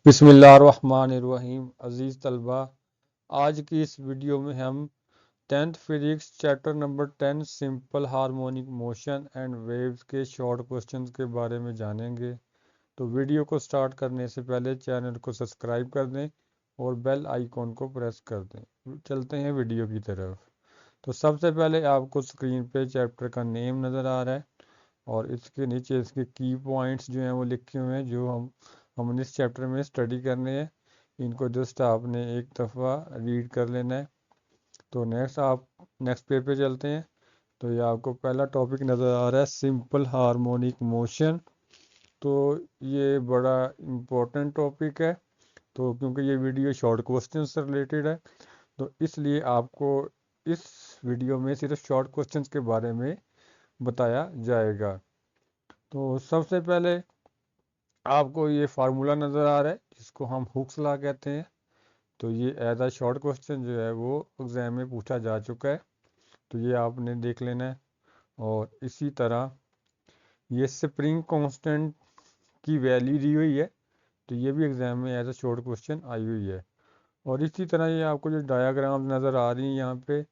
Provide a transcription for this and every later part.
बिस्मिल्लाहिर्रहमानिर्रहीम। अज़ीज़ तलबा, आज की इस वीडियो में हम 10th physics chapter number 10 simple harmonic motion and waves के शॉर्ट क्वेश्चंस के बारे में जानेंगे। तो वीडियो को स्टार्ट करने से पहले चैनल को सब्सक्राइब कर दें और बेल आइकॉन को प्रेस कर दें। चलते हैं वीडियो की तरफ। तो सबसे पहले आपको स्क्रीन पे चैप्टर का नेम नज़र आ रहा है और इसके नीचे इसके की पॉइंट्स जो हैं वो लिखे हुए हैं जो हमने इस चैप्टर में स्टडी करने हैं। इनको जस्ट आपने एक दफ़ा रीड कर लेना है। तो नेक्स्ट पेज पे चलते हैं। तो ये आपको पहला टॉपिक नज़र आ रहा है सिंपल हार्मोनिक मोशन। तो ये बड़ा इम्पोर्टेंट टॉपिक है। तो क्योंकि ये वीडियो शॉर्ट क्वेश्चन से रिलेटेड है तो इसलिए आपको इस वीडियो में सिर्फ शॉर्ट क्वेश्चंस के बारे में बताया जाएगा। तो सबसे पहले आपको ये फार्मूला नज़र आ रहा है जिसको हम हुक्स लॉ कहते हैं। तो ये एज अ शॉर्ट क्वेश्चन जो है वो एग्ज़ाम में पूछा जा चुका है, तो ये आपने देख लेना है। और इसी तरह ये स्प्रिंग कांस्टेंट की वैल्यू दी हुई है, तो ये भी एग्ज़ाम में एज अ शॉर्ट क्वेश्चन आई हुई है। और इसी तरह ये आपको जो डायाग्राम नज़र आ रही है यहाँ पे,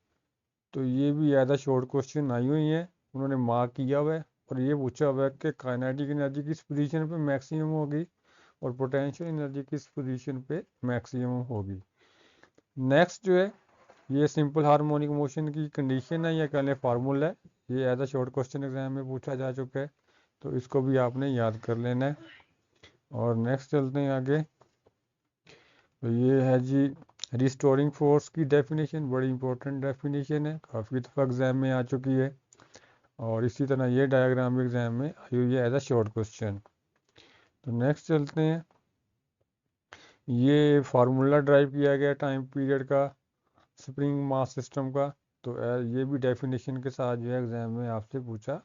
तो ये भी एज अ शॉर्ट क्वेश्चन आई हुई है, उन्होंने मार्क किया हुआ है। और ये पूछा हुआ है कि काइनेटिक एनर्जी किस पोजीशन पे मैक्सिमम होगी और पोटेंशियल एनर्जी किस पोजीशन पे मैक्सिमम होगी। नेक्स्ट जो है ये सिंपल हार्मोनिक मोशन की कंडीशन है या कह लें फार्मूला है, ये as a short question exam में पूछा जा चुका है, तो इसको भी आपने याद कर लेना है। और नेक्स्ट चलते हैं आगे। तो ये है जी रिस्टोरिंग फोर्स की डेफिनेशन, बड़ी इंपॉर्टेंट डेफिनेशन है, काफ़ी दफ़ा एग्जाम में आ चुकी है। और इसी तरह ये डायग्राम भी एग्जाम में आई हुई है एज अ शॉर्ट क्वेश्चन। तो नेक्स्ट चलते हैं। ये फार्मूला ड्राइव किया गया टाइम पीरियड का स्प्रिंग मास सिस्टम का। तो ये भी डेफिनेशन के साथ जो है एग्जाम में आपसे पूछा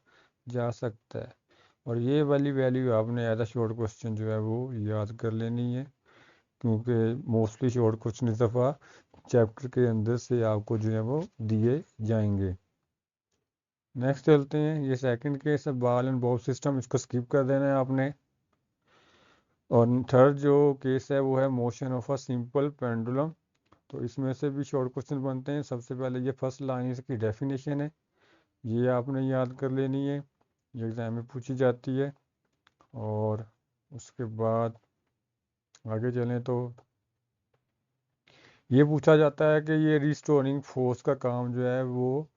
जा सकता है। और ये वाली वैल्यू आपने एज अ शॉर्ट क्वेश्चन जो है वो याद कर लेनी है, क्योंकि मोस्टली शॉर्ट क्वेश्चन इस दफ़ा चैप्टर के अंदर से आपको जो है वो दिए जाएंगे। नेक्स्ट चलते हैं। ये सेकंड केस है बॉल एंड बॉब सिस्टम, इसको स्किप कर देना है आपने। और थर्ड जो केस है वो है motion of a simple pendulum. तो इसमें से भी शॉर्ट क्वेश्चन बनते हैं। सबसे पहले ये फर्स्ट लाइन इसकी डेफिनेशन है, ये आपने याद कर लेनी है, ये एग्जाम में पूछी जाती है। और उसके बाद आगे चलें तो ये पूछा जाता है कि ये रिस्टोरिंग फोर्स का काम जो है वो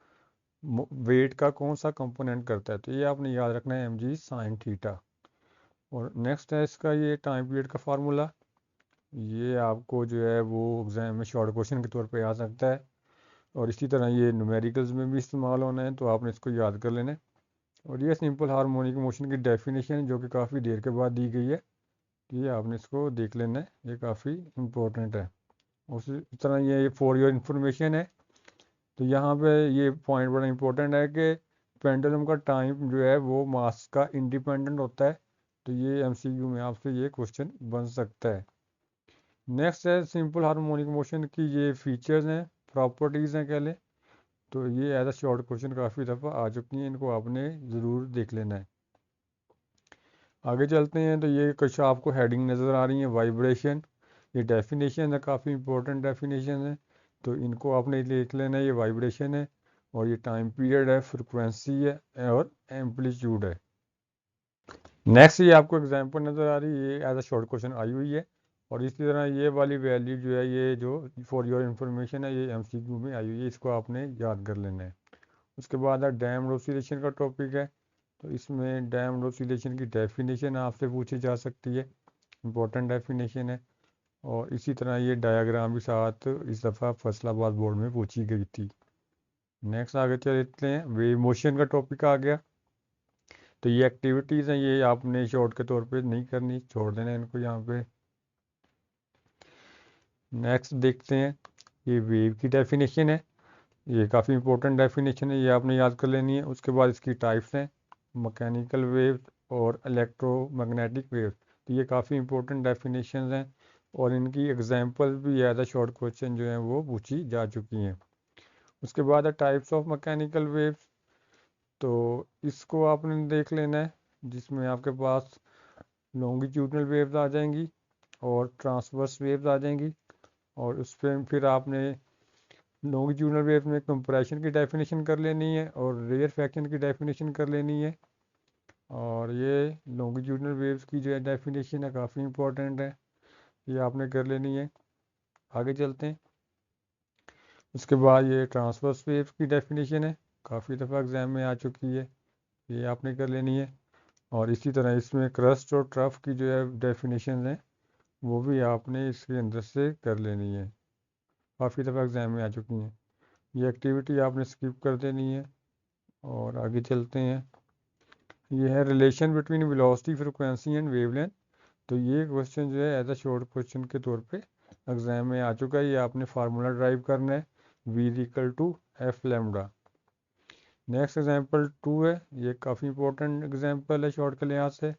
वेट का कौन सा कंपोनेंट करता है। तो ये आपने याद रखना है mg sin थीटा। और नेक्स्ट है इसका ये टाइम पीरियड का फार्मूला, ये आपको जो है वो एग्ज़ाम में शॉर्ट क्वेश्चन के तौर पे आ सकता है। और इसी तरह ये न्यूमेरिकल्स में भी इस्तेमाल होना है, तो आपने इसको याद कर लेना है। और ये सिंपल हार्मोनिक मोशन की डेफिनेशन जो कि काफ़ी देर के बाद दी गई है, ये आपने इसको देख लेना है, ये काफ़ी इम्पोर्टेंट है। उसी तरह ये फॉर योर इंफॉर्मेशन है। तो यहाँ पे ये पॉइंट बड़ा इंपॉर्टेंट है कि पेंडुलम का टाइम जो है वो मास का इंडिपेंडेंट होता है। तो ये एमसीक्यू में आपसे ये क्वेश्चन बन सकता है। नेक्स्ट है सिंपल हार्मोनिक मोशन की ये फीचर्स हैं, प्रॉपर्टीज़ हैं कह लें। तो ये एज अ शॉर्ट क्वेश्चन काफ़ी दफ़ा आ चुकी हैं, इनको आपने ज़रूर देख लेना है। आगे चलते हैं। तो ये कुछ आपको हेडिंग नज़र आ रही है, वाइब्रेशन, ये डेफिनेशन है, काफ़ी इंपॉर्टेंट डेफिनेशन है, तो इनको आपने देख लेना है। ये वाइब्रेशन है और ये टाइम पीरियड है, फ्रिक्वेंसी है और एम्पलीट्यूड है। नेक्स्ट ये आपको एग्जाम्पल नज़र आ रही है, ये एज अ शॉर्ट क्वेश्चन आई हुई है। और इसी तरह ये वाली वैल्यू जो है, ये जो फॉर योर इंफॉर्मेशन है, ये एमसीक्यू में आई हुई है, इसको आपने याद कर लेना है। उसके बाद है डैम्ड ऑसिलेशन का टॉपिक है। तो इसमें डैम्ड ऑसिलेशन की डेफिनेशन आपसे पूछी जा सकती है, इंपॉर्टेंट डेफिनेशन है। और इसी तरह ये डायग्राम भी साथ इस दफ़ा फैसलाबाद बोर्ड में पूछी गई थी। नेक्स्ट आगे चलते हैं। वेव मोशन का टॉपिक आ गया। तो ये एक्टिविटीज़ हैं, ये आपने शॉर्ट के तौर पे नहीं करनी, छोड़ देना इनको यहाँ पे। नेक्स्ट देखते हैं। ये वेव की डेफिनेशन है, ये काफ़ी इंपॉर्टेंट डेफिनेशन है, ये आपने याद कर लेनी है। उसके बाद इसकी टाइप्स हैं, मैकेनिकल वेव और इलेक्ट्रोमैग्नेटिक वेव। तो ये काफ़ी इंपॉर्टेंट डेफिनेशंस हैं और इनकी एग्जांपल भी एज अ शॉर्ट क्वेश्चन जो हैं वो पूछी जा चुकी हैं। उसके बाद है टाइप्स ऑफ मैकेनिकल वेव्स। तो इसको आपने देख लेना है, जिसमें आपके पास लॉन्गिट्यूडनल वेव्स आ जाएंगी और ट्रांसवर्स वेव्स आ जाएंगी। और उस पर फिर आपने लॉन्गिट्यूडनल वेव में कंप्रेशन की डेफिनेशन कर लेनी है और रेयरफैक्शन की डेफिनेशन कर लेनी है। और ये लॉन्गिट्यूडनल वेव्स की जो है डेफिनेशन है काफ़ी इंपॉर्टेंट है, ये आपने कर लेनी है। आगे चलते हैं। उसके बाद ये ट्रांसवर्स वेव की डेफिनेशन है, काफ़ी दफ़ा एग्ज़ाम में आ चुकी है, ये आपने कर लेनी है। और इसी तरह इसमें क्रस्ट और ट्रफ की जो है डेफिनेशन है वो भी आपने इसके अंदर से कर लेनी है, काफ़ी दफ़ा एग्ज़ाम में आ चुकी हैं। ये एक्टिविटी आपने स्किप कर देनी है। और आगे चलते हैं। ये है relation between velocity frequency and wavelength. तो ये क्वेश्चन जो है एज अ शॉर्ट क्वेश्चन के तौर पे एग्जाम में आ चुका है, ये आपने फार्मूला ड्राइव करना है, v equal to F lambda. Next example 2 है, ये काफ़ी इंपॉर्टेंट एग्जाम्पल है शॉर्ट के लिहाज से।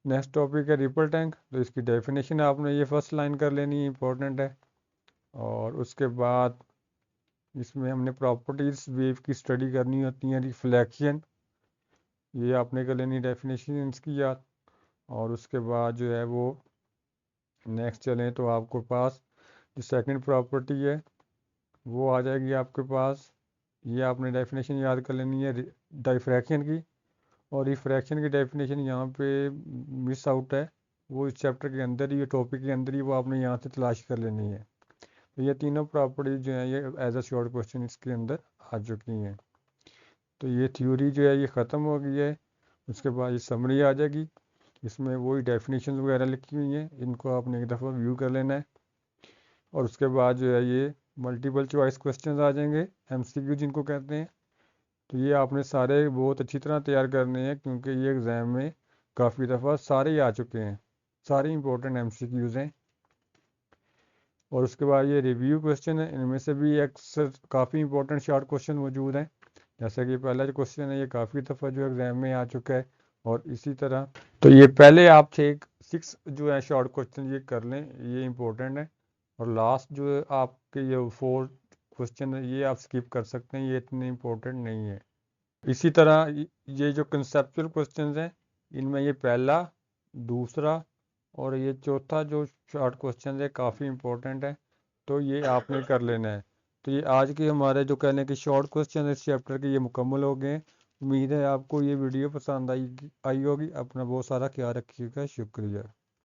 नेक्स्ट टॉपिक है रिपल टैंक। तो इसकी डेफिनेशन आपने ये फर्स्ट लाइन कर लेनी है, इंपॉर्टेंट है। और उसके बाद इसमें हमने प्रॉपर्टीज वेव की स्टडी करनी होती है, रिफ्लेक्शन, ये आपने कर लेनी डेफिनेशन इसकी याद। और उसके बाद जो है वो नेक्स्ट चलें तो आपको पास जो सेकंड प्रॉपर्टी है वो आ जाएगी आपके पास, ये आपने डेफिनेशन याद कर लेनी है डाइफ्रैक्शन की। और रिफ्रैक्शन की डेफिनेशन यहाँ पे मिस आउट है, वो इस चैप्टर के अंदर ही, ये टॉपिक के अंदर ही वो आपने यहाँ से तलाश कर लेनी है। तो ये तीनों प्रॉपर्टीज जो हैं ये एज अ शॉर्ट क्वेश्चन इसके अंदर आ चुकी हैं। तो ये थ्योरी जो है ये ख़त्म हो गई है। उसके बाद ये समरी आ जाएगी, इसमें वही डेफिनेशन वगैरह लिखी हुई हैं, इनको आपने एक दफ़ा व्यू कर लेना है। और उसके बाद जो है ये मल्टीपल चॉइस क्वेश्चंस आ जाएंगे, एमसीक्यू जिनको कहते हैं। तो ये आपने सारे बहुत अच्छी तरह तैयार करने हैं, क्योंकि ये एग्ज़ाम में काफ़ी दफ़ा सारे ही आ चुके हैं, सारे इंपॉर्टेंट एमसीक्यूज़ हैं। और उसके बाद ये रिव्यू क्वेश्चन है, इनमें से भी अक्सर काफ़ी इंपॉर्टेंट शॉर्ट क्वेश्चन मौजूद हैं। जैसा कि पहला जो क्वेश्चन है ये काफ़ी दफ़ा जो एग्ज़ाम में आ चुका है। और इसी तरह तो ये पहले आप 6 जो है शॉर्ट क्वेश्चन ये कर लें, ये इंपॉर्टेंट है। और लास्ट जो है आपके ये 4 क्वेश्चन है ये आप स्किप कर सकते हैं, ये इतने इंपॉर्टेंट नहीं है। इसी तरह ये जो कंसेप्चुअल क्वेश्चंस हैं इनमें ये पहला, दूसरा और ये चौथा जो शॉर्ट क्वेश्चन है काफ़ी इंपॉर्टेंट है, तो ये आपने कर लेना है। तो ये आज के हमारे जो कहने के शॉर्ट क्वेश्चन है इस चैप्टर के ये मुकम्मल हो गए हैं। उम्मीद है आपको ये वीडियो पसंद आई होगी। अपना बहुत सारा ख्याल रखिएगा, शुक्रिया।